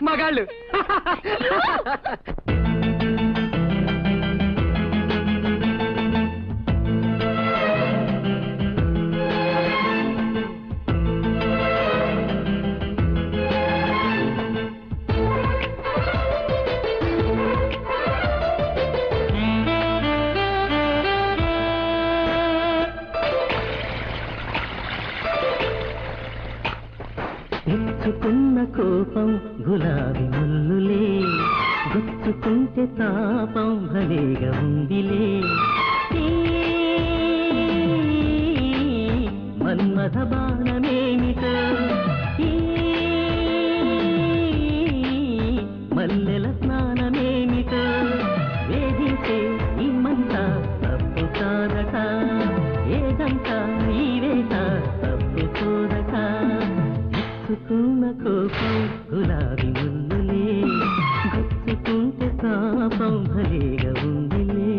మగాళ్ళు. గుచ్చుకున్న కోపం గులాబీ ముల్లులే, గుచ్చుకుంటే తాపం భలేగా ఉందిలే. మన్మథ బాణమేమిటో, మల్లెల స్నానమేమిటో, వేధించే ఈ మంట తప్పు కాదట, ఏదంట ఈ వేట తప్పు చూదట. గుచ్చుకున్న కోపం గులాబీ ముల్లులే, గుచ్చుకుంటే తాపం భలేగా ఉందిలే.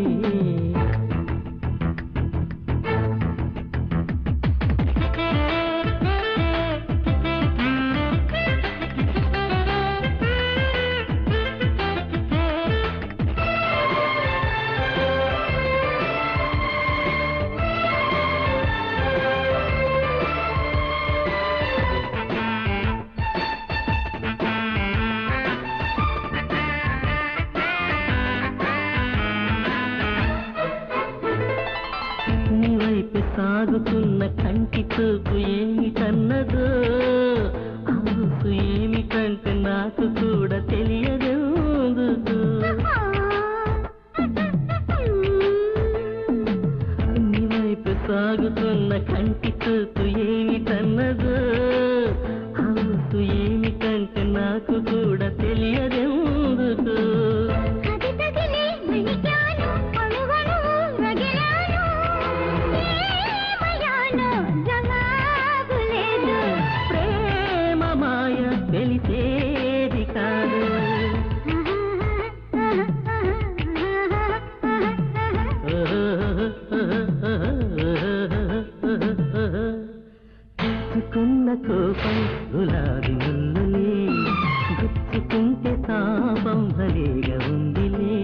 సాగుతున్న కంటి చూపు ఏమిటన్నదో, ఆసు ఏమిటంటే నాకు కూడా తెలియదు. నీ వైపు సాగుతున్న కంటి చూపు ఏమిటన్నదో, ఆసు ఏమిటంటే నాకు కూడా తెలియదెందుకు. తెలిసేది కాదు, గుచ్చుకున్న కోపం గులాబీ ముల్లులే, గుచ్చుకుంటే తాపం భలేగా ఉందిలే.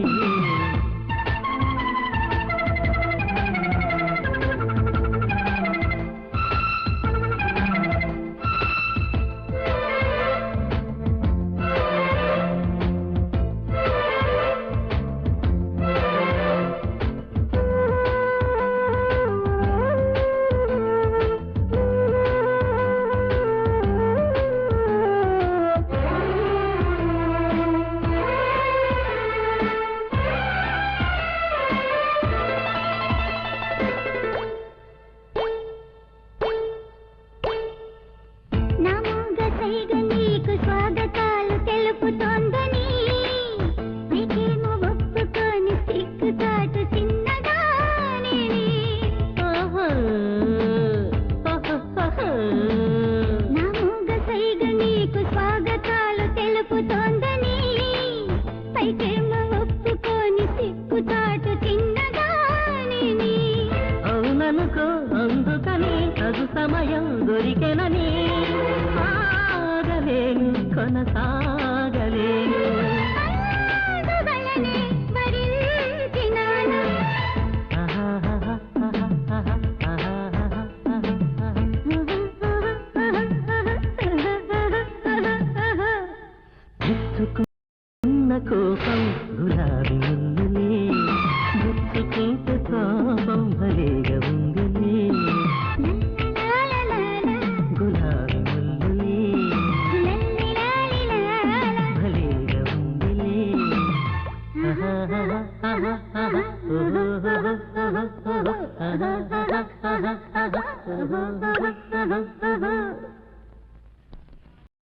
అవుననుకో అందుకని తగు సమయం దొరికెనని ఆగలేను, కొనసాగలేను. గుచ్చుకున్న కోపం గులాబీ ముల్లులే, గుచ్చుకుంటే తాపం భలేగా ఉందిలే. గులాబీ ముల్లులే భలేగా ఉందిలే.